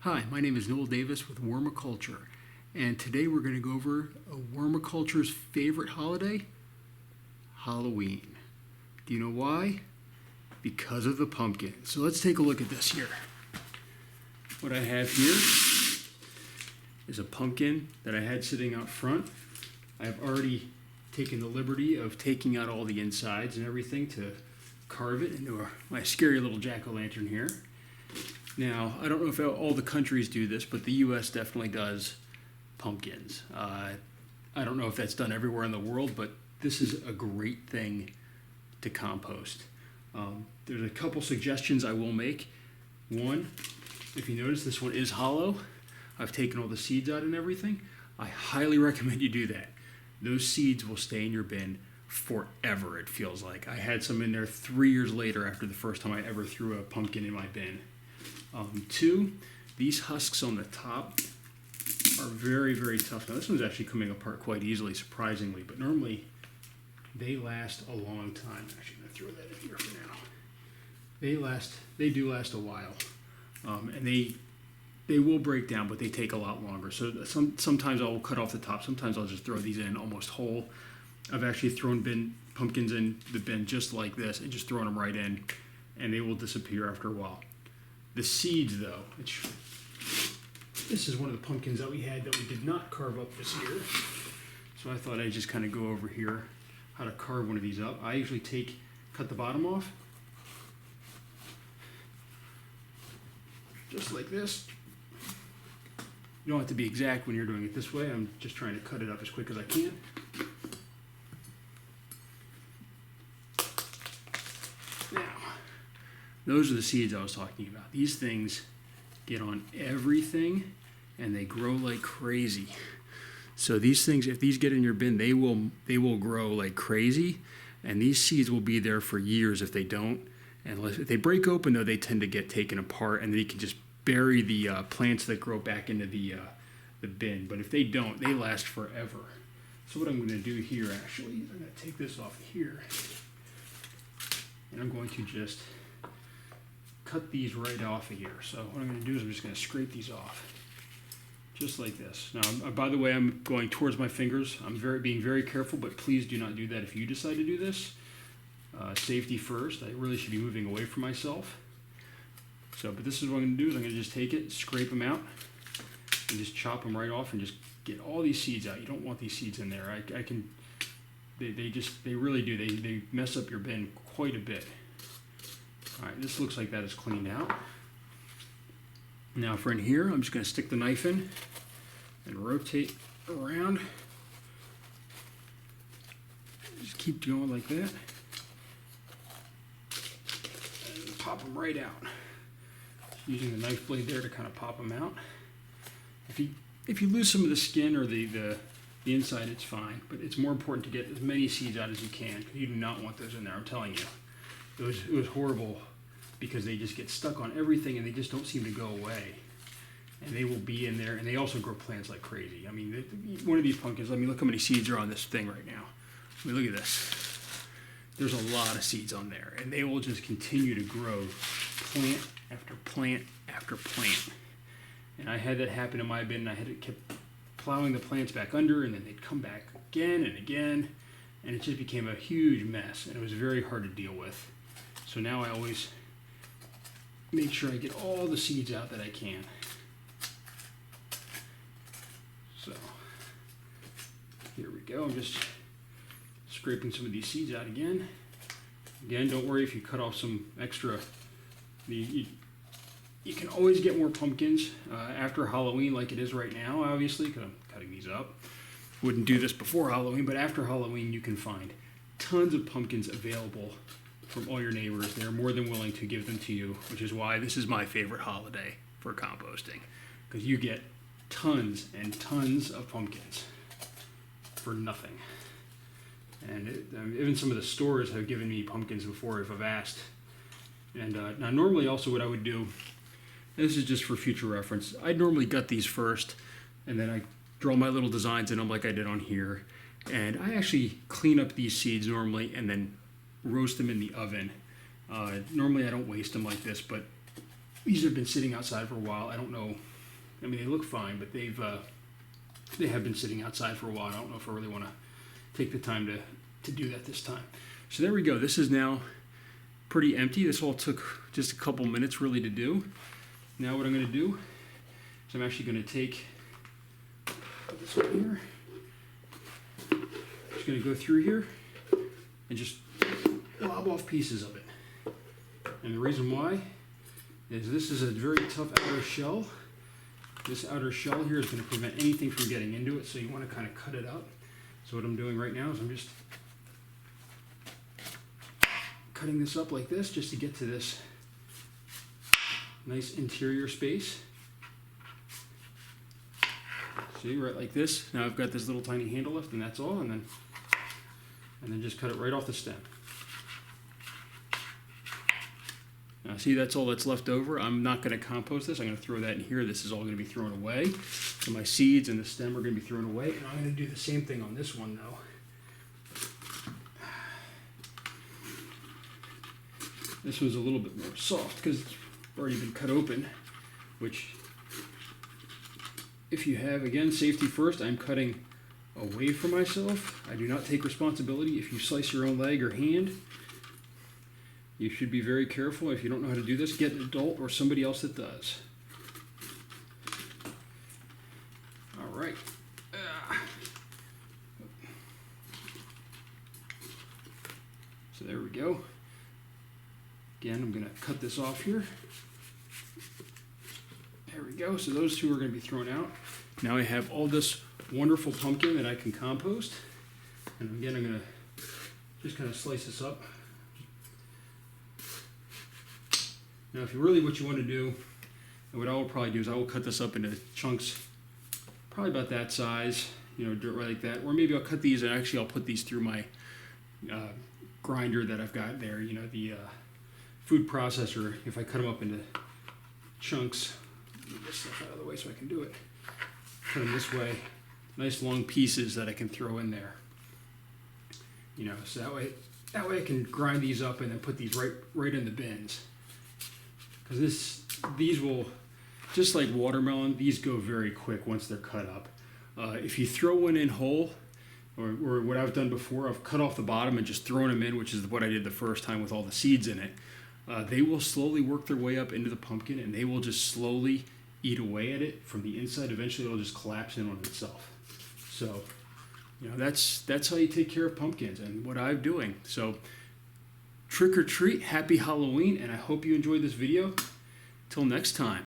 Hi, my name is Noel Davis with Wormiculture, and today we're going to go over a Wormiculture's favorite holiday, Halloween. Do you know why? Because of the pumpkin. So let's take a look at this here. What I have here is a pumpkin that I had sitting out front. I've already taken the liberty of taking out all the insides and everything to carve it into my scary little jack-o'-lantern here. Now, I don't know if all the countries do this, but the U.S. definitely does pumpkins. I don't know if that's done everywhere in the world, but this is a great thing to compost. There's a couple suggestions I will make. One, if you notice, this one is hollow. I've taken all the seeds out and everything. I highly recommend you do that. Those seeds will stay in your bin forever, it feels like. I had some in there 3 years later after the first time I ever threw a pumpkin in my bin. Two, these husks on the top are very, very tough. Now this one's actually coming apart quite easily, surprisingly, but normally they last a long time. Actually, I'm going to throw that in here for now. They do last a while, and they will break down, but they take a lot longer. So sometimes I'll cut off the top. Sometimes I'll just throw these in almost whole. I've actually thrown pumpkins in the bin just like this and just thrown them right in, and they will disappear after a while. The seeds, though, this is one of the pumpkins that we had that we did not carve up this year. So I thought I'd just kind of go over here how to carve one of these up. I usually cut the bottom off, just like this. You don't have to be exact when you're doing it this way. I'm just trying to cut it up as quick as I can. Those are the seeds I was talking about. These things get on everything and they grow like crazy. So these things, if these get in your bin, they will grow like crazy, and these seeds will be there for years if they don't. And if they break open, though, they tend to get taken apart, and then you can just bury the plants that grow back into the bin. But if they don't, they last forever. So what I'm going to do here, actually, is I'm going to take this off here, and I'm going to just cut these right off of here. So what I'm going to do is I'm just going to scrape these off, just like this. Now, by the way, I'm going towards my fingers. I'm being very careful, but please do not do that if you decide to do this. Safety first. I really should be moving away from myself. But this is what I'm going to do is I'm going to just take it, scrape them out, and just chop them right off and just get all these seeds out. You don't want these seeds in there. They really do. They mess up your bin quite a bit. All right, this looks like that is cleaned out. Now for in here, I'm just going to stick the knife in and rotate around. Just keep going like that. And pop them right out. Using the knife blade there to kind of pop them out. If you lose some of the skin or the inside, it's fine. But it's more important to get as many seeds out as you can, because you do not want those in there, I'm telling you. It was horrible because they just get stuck on everything and they just don't seem to go away. And they will be in there, and they also grow plants like crazy. I mean, one of these pumpkins, look how many seeds are on this thing right now. Look at this. There's a lot of seeds on there, and they will just continue to grow plant after plant after plant. And I had that happen in my bin, and I had to keep plowing the plants back under, and then they'd come back again and again, and it just became a huge mess, and it was very hard to deal with. So now I always make sure I get all the seeds out that I can. So here we go. I'm just scraping some of these seeds out again. Again, don't worry if you cut off some extra. You can always get more pumpkins after Halloween, like it is right now, obviously, because I'm cutting these up. Wouldn't do this before Halloween, but after Halloween you can find tons of pumpkins available from all your neighbors. They're more than willing to give them to you, which is why this is my favorite holiday for composting, because you get tons and tons of pumpkins for nothing. And even some of the stores have given me pumpkins before if I've asked. And now normally also what I would do, and this is just for future reference, I'd normally gut these first, and then I draw my little designs in them like I did on here. And I actually clean up these seeds normally and then roast them in the oven. Normally I don't waste them like this, but These have been sitting outside for a while. I don't know. I mean, they look fine, but they have been sitting outside for a while. I don't know if I really want to take the time to do that this time. So there we go. This is now pretty empty. This all took just a couple minutes really to do. Now what I'm going to do is I'm actually going to take this one here. Just going to go through here and just lob off pieces of it. And the reason why is this is a very tough outer shell. This outer shell here is going to prevent anything from getting into it, so you want to kind of cut it up. So what I'm doing right now is I'm just cutting this up like this just to get to this nice interior space. See, right like this. Now I've got this little tiny handle left, and that's all, and then just cut it right off the stem. Now see, that's all that's left over. I'm not going to compost this. I'm going to throw that in here. This is all going to be thrown away. So my seeds and the stem are going to be thrown away, and I'm going to do the same thing on this one though. This one's a little bit more soft because it's already been cut open, which if you have, again, safety first, I'm cutting away from myself. I do not take responsibility. If you slice your own leg or hand, you should be very careful. If you don't know how to do this, get an adult or somebody else that does. All right. So there we go. Again, I'm going to cut this off here. There we go. So those two are going to be thrown out. Now I have all this wonderful pumpkin that I can compost. And again, I'm going to just kind of slice this up. Now, if you really what you want to do, and what I will probably do is I will cut this up into chunks, probably about that size, you know, right like that. Or maybe I'll cut these and actually I'll put these through my grinder that I've got there, you know, the food processor. If I cut them up into chunks, let me get this stuff out of the way so I can do it. Cut them this way, nice long pieces that I can throw in there. You know, so that way I can grind these up and then put these right in the bins. Because these will, just like watermelon, these go very quick once they're cut up. If you throw one in whole, or what I've done before, I've cut off the bottom and just thrown them in, which is what I did the first time with all the seeds in it. They will slowly work their way up into the pumpkin, and they will just slowly eat away at it from the inside. Eventually, it'll just collapse in on itself. So, you know, that's how you take care of pumpkins and what I'm doing. So, trick or treat, happy Halloween, and I hope you enjoyed this video. Till next time.